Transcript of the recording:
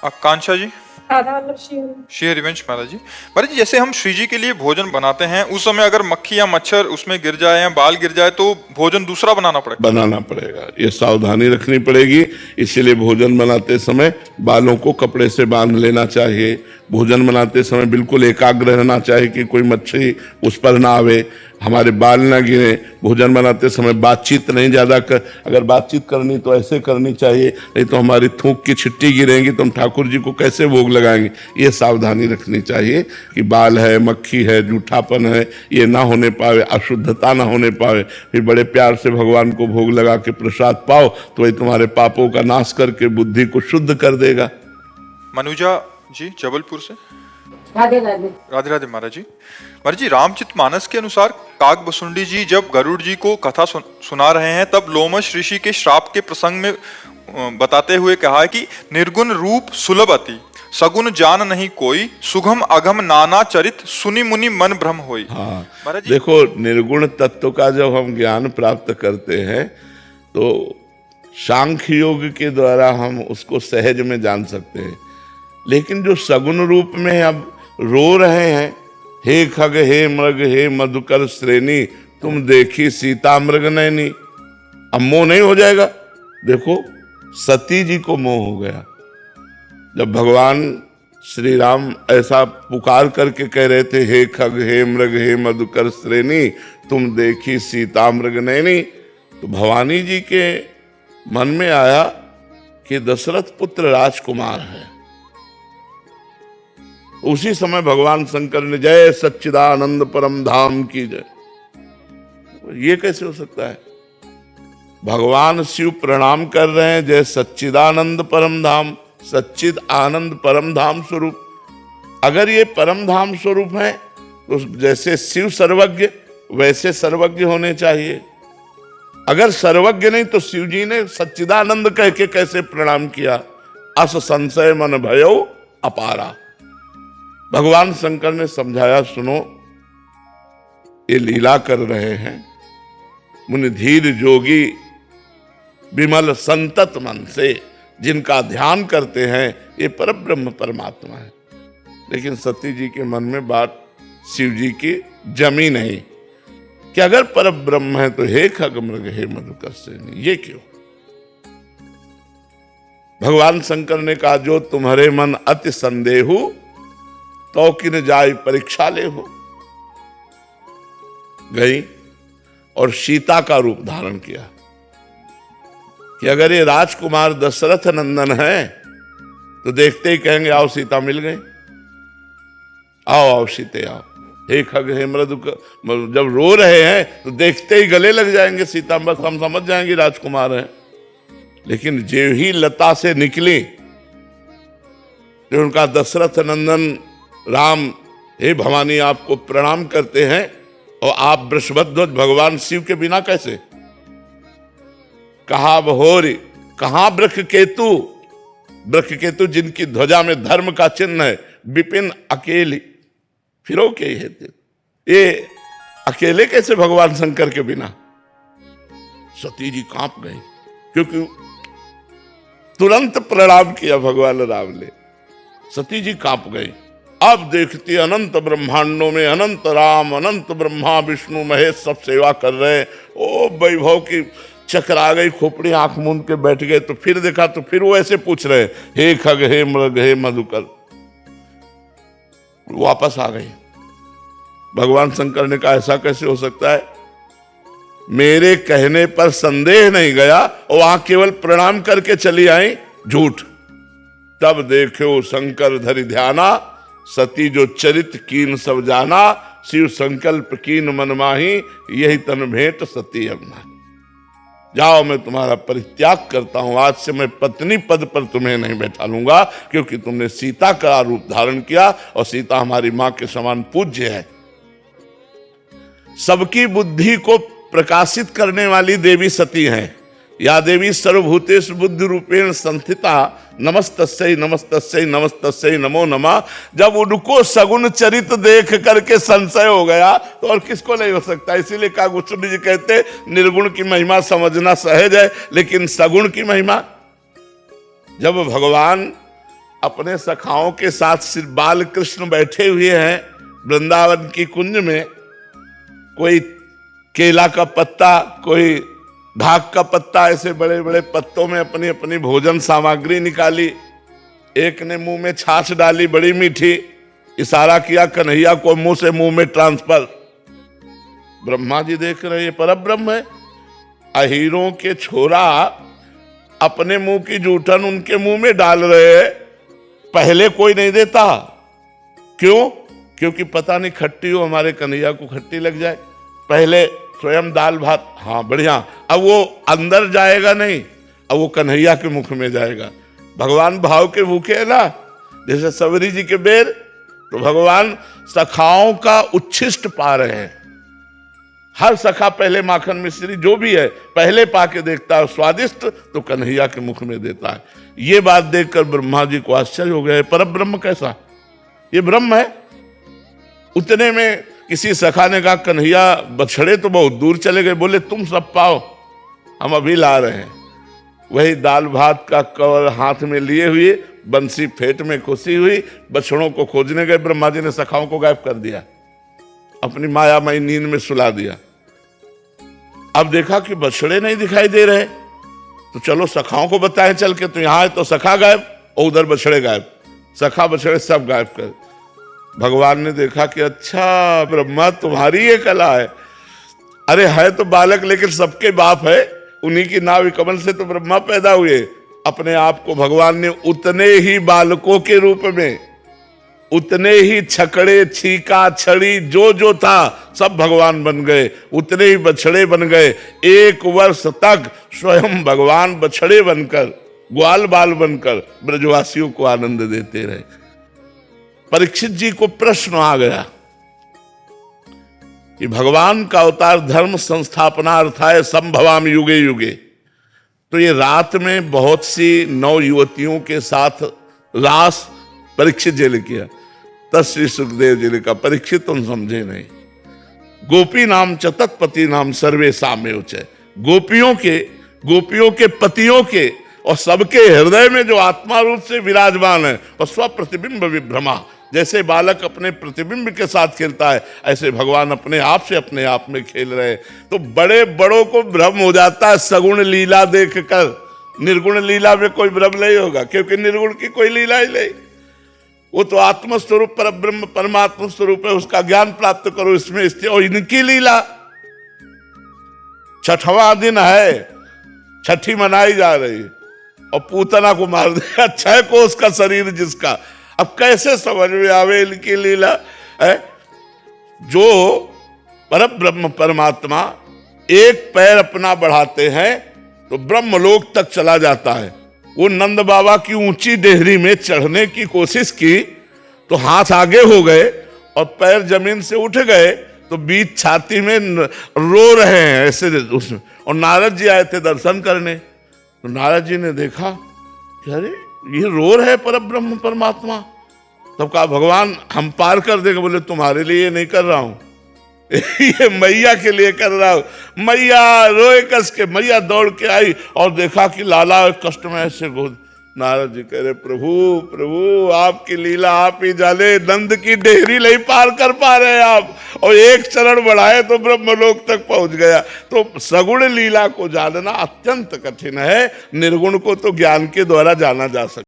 आकांक्षा जी। राधा वल्लभ श्री हरिवंश महाराज जी। महाराज जी, जैसे हम श्री जी के लिए भोजन बनाते हैं, उस समय अगर मक्खी या मच्छर उसमें गिर जाए या बाल गिर जाए तो भोजन दूसरा बनाना पड़ेगा। ये सावधानी रखनी पड़ेगी। इसीलिए भोजन बनाते समय बालों को कपड़े से बांध लेना चाहिए। भोजन बनाते समय बिल्कुल एकाग्र रहना चाहिए कि कोई मच्छी उस पर ना आवे, हमारे बाल ना गिरे। भोजन बनाते समय बातचीत नहीं ज्यादा अगर बातचीत करनी तो ऐसे करनी चाहिए, नहीं तो हमारी थूक की छिट्टी गिरेंगी तो हम ठाकुर जी को कैसे भोग लगाएंगे। ये सावधानी रखनी चाहिए कि बाल है, मक्खी है, जूठापन है, ये ना होने पावे, अशुद्धता ना होने पावे। फिर बड़े प्यार से भगवान को भोग लगा के प्रसाद पाओ तो वही तुम्हारे पापों का नाश करके बुद्धि को शुद्ध कर देगा। मनुजा जी जबलपुर से। राधे राधे। राधे राधे महाराज जी। महाराज जी, रामचरितमानस के अनुसार काकभुसुंडी जी जब गरुड़ जी को कथा सुना रहे हैं, तब लोमश ऋषि के श्राप के प्रसंग में बताते हुए कहा है कि निर्गुण रूप सुलभ अति, सगुन जान नहीं कोई, सुगम अगम नाना चरित, सुनि मुनि मन भ्रम होई। हाँ, देखो, निर्गुण तत्व का जब हम ज्ञान प्राप्त करते हैं तो सांख्य योग के द्वारा हम उसको सहज में जान सकते हैं। लेकिन जो सगुण रूप में अब रो रहे हैं, हे खग हे मृग हे मधुकर श्रेणी, तुम देखी सीता मृग नैनी, अब मोह नहीं हो जाएगा। देखो, सती जी को मोह हो गया जब भगवान श्री राम ऐसा पुकार करके कह रहे थे, हे खग हे मृग हे मधुकर श्रेणी, तुम देखी सीता मृग नैनी। तो भवानी जी के मन में आया कि दशरथ पुत्र राजकुमार है। उसी समय भगवान शंकर ने जय सच्चिदानंद परम धाम की जय। ये कैसे हो सकता है? भगवान शिव प्रणाम कर रहे हैं, जय सच्चिदानंद परम धाम, सच्चिद आनंद परम धाम स्वरूप। अगर ये परम धाम स्वरूप है तो जैसे शिव सर्वज्ञ वैसे सर्वज्ञ होने चाहिए। अगर सर्वज्ञ नहीं तो शिव जी ने सच्चिदानंद कह के कैसे प्रणाम किया? अस संशय मन भयो अपारा। भगवान शंकर ने समझाया, सुनो, ये लीला कर रहे हैं, मुनि धीर जोगी विमल संतत मन से जिनका ध्यान करते हैं, ये परब्रह्म परमात्मा है। लेकिन सती जी के मन में बात शिव जी की जमी नहीं कि अगर परब्रह्म है तो हे खग मृग हे मधुकर श्रेणी, ये क्यों? भगवान शंकर ने कहा, जो तुम्हारे मन अति संदेहु तो किन जाय परीक्षा ले हो। गई और सीता का रूप धारण किया कि अगर ये राजकुमार दशरथ नंदन है तो देखते ही कहेंगे, आओ सीता मिल गई, आओ आओ सीते आओ। हे खग हे मृदु, जब रो रहे हैं तो देखते ही गले लग जाएंगे सीता, बस हम समझ जाएंगे राजकुमार हैं। लेकिन जो ही लता से निकली, जो उनका दशरथ नंदन राम, हे भवानी आपको प्रणाम करते हैं, और आप वृषभध्वज भगवान शिव के बिना कैसे? कहा बहोरी, कहां वृक्ष केतु, वृक्ष केतु जिनकी ध्वजा में धर्म का चिन्ह है, विपिन अकेली फिरो के हेतु, ये अकेले कैसे भगवान शंकर के बिना? सती जी कांप गई, क्योंकि तुरंत प्रणाम किया भगवान राम ने। सती जी कांप गई। अब देखती अनंत ब्रह्मांडों में अनंत राम, अनंत ब्रह्मा विष्णु महेश सब सेवा कर रहे हैं। ओ वैभव की चकरा गई, खोपड़ी आंख मूंद के बैठ गए। तो फिर देखा तो फिर वो ऐसे पूछ रहे, हे खग हे मृग हे मधुकर। वापस आ गई। भगवान शंकर ने कहा, ऐसा कैसे हो सकता है? मेरे कहने पर संदेह नहीं गया और वहां केवल प्रणाम करके चली आई, झूठ। तब देखो शंकर धरि ध्याना, सती जो चरित कीन सब जाना, शिव संकल्प कीन मन माही, यही तन भेंट सती अगना। जाओ, मैं तुम्हारा परित्याग करता हूं, आज से मैं पत्नी पद पर तुम्हें नहीं बैठा लूंगा, क्योंकि तुमने सीता का रूप धारण किया और सीता हमारी मां के समान पूज्य है। सबकी बुद्धि को प्रकाशित करने वाली देवी सती हैं। या देवी सर्वभूतेषु बुद्धि रूपेण संस्थिता, नमस्तस्यै नमस्तस्यै नमस्तस्यै नमो नमः। जब उनको सगुण चरित देख करके संशय हो गया तो और किसको नहीं हो सकता? इसीलिए काकभुसुंडी जी कहते, निर्गुण की महिमा समझना सहज है, लेकिन सगुण की महिमा, जब भगवान अपने सखाओं के साथ सिर्फ बाल कृष्ण बैठे हुए हैं वृंदावन की कुंज में। कोई केला का पत्ता, कोई भाग का पत्ता, ऐसे बड़े बड़े पत्तों में अपनी अपनी भोजन सामग्री निकाली। एक ने मुंह में छाछ डाली बड़ी मीठी, इशारा किया कन्हैया को मुंह से मुंह में ट्रांसफर। ब्रह्मा जी देख रहे पर ब्रह्म है, अहीरों के छोरा अपने मुंह की जूठन उनके मुंह में डाल रहे हैं। पहले कोई नहीं देता, क्यों? क्योंकि पता नहीं खट्टी हो, हमारे कन्हैया को खट्टी लग जाए। पहले स्वयं दाल भात, हाँ बढ़िया, अब वो अंदर जाएगा नहीं, अब वो कन्हैया के मुख में जाएगा। भगवान भाव के भूखे है ना, जैसे सबरी जी के बेर, तो भगवान सखाओं का उच्छिष्ट पा रहे हैं। हर सखा पहले माखन मिश्री जो भी है पहले पाके देखता है, स्वादिष्ट तो कन्हैया के मुख में देता है। ये बात देखकर ब्रह्मा जी को आश्चर्य हो गया, पर ब्रह्म कैसा? ये ब्रह्म है। उतने में किसी सखा ने कहा कन्हैया बछड़े तो बहुत दूर चले गए, बोले तुम सब पाओ, हम अभी ला रहे हैं। वही दाल भात का कवर हाथ में लिए हुए, बंसी फेट में खुशी हुई, बछड़ों को खोजने गए। ब्रह्मा जी ने सखाओं को गायब कर दिया, अपनी मायामयी नींद में सुला दिया। अब देखा कि बछड़े नहीं दिखाई दे रहे, तो चलो सखाओं को बताएं चल के, तो यहां है तो सखा गायब और उधर बछड़े गायब, सखा बछड़े सब गायब कर। भगवान ने देखा कि अच्छा ब्रह्मा तुम्हारी ये कला है। अरे है तो बालक लेकिन सबके बाप है, उन्हीं की नाभि कमल से तो ब्रह्मा पैदा हुए। अपने आप को भगवान ने उतने ही बालकों के रूप में, उतने ही छकड़े छीका छड़ी जो जो था सब भगवान बन गए, उतने ही बछड़े बन गए। 1 वर्ष तक स्वयं भगवान बछड़े बनकर, ग्वाल बाल बनकर ब्रजवासियों को आनंद देते रहे। परीक्षित जी को प्रश्न आ गया कि भगवान का अवतार धर्म संस्थापनार्थाय संभवामि युगे युगे, तो ये रात में बहुत सी नौ युवतियों के साथ रास परीक्षित जी ने किया। तब श्री सुखदेव जी ने कहा परीक्षित तुम समझे नहीं, गोपी नाम च तत्पति नाम सर्वे साम्य उच्चय। गोपियों के पतियों के और सबके हृदय में जो आत्मा रूप से विराजमान है, और स्व प्रतिबिंब विभ्रमा, जैसे बालक अपने प्रतिबिंब के साथ खेलता है, ऐसे भगवान अपने आप से अपने आप में खेल रहे हैं। तो बड़े बड़ों को भ्रम हो जाता है सगुण लीला देखकर, निर्गुण लीला में कोई भ्रम नहीं होगा, क्योंकि निर्गुण की कोई लीला ही नहीं। वो तो आत्मस्वरूप पर ब्रह्म परमात्मा स्वरूप है, उसका ज्ञान प्राप्त करो, इसमें स्थित। और इनकी लीला 6वां दिन है, छठी मनाई जा रही है, और पूतना को मार दिया 6 कोस का शरीर जिसका। अब कैसे समझ में आवे इनकी लीला है? जो परम ब्रह्म परमात्मा एक पैर अपना बढ़ाते हैं तो ब्रह्मलोक तक चला जाता है। वो नंद बाबा की ऊंची डेहरी में चढ़ने की कोशिश की तो हाथ आगे हो गए और पैर जमीन से उठ गए, तो बीच छाती में रो रहे हैं ऐसे उसमें। और नारद जी आए थे दर्शन करने, तो नारद जी ने देखा कि अरे ये रो रहे पर ब्रह्म परमात्मा। तब कहा भगवान हम पार कर देंगे। बोले तुम्हारे लिए नहीं कर रहा हूं ये मैया के लिए कर रहा हूं। मैया रोए कस के, मैया दौड़ के आई और देखा कि लाला कष्ट में ऐसे गोद। नारद जी कह रहे प्रभु प्रभु आपकी लीला आप ही जाने, नंद की डेहरी नहीं पार कर पा रहे आप, और एक चरण बढ़ाए तो ब्रह्मलोक तक पहुंच गया। तो सगुण लीला को जानना अत्यंत कठिन है, निर्गुण को तो ज्ञान के द्वारा जाना जा सकता।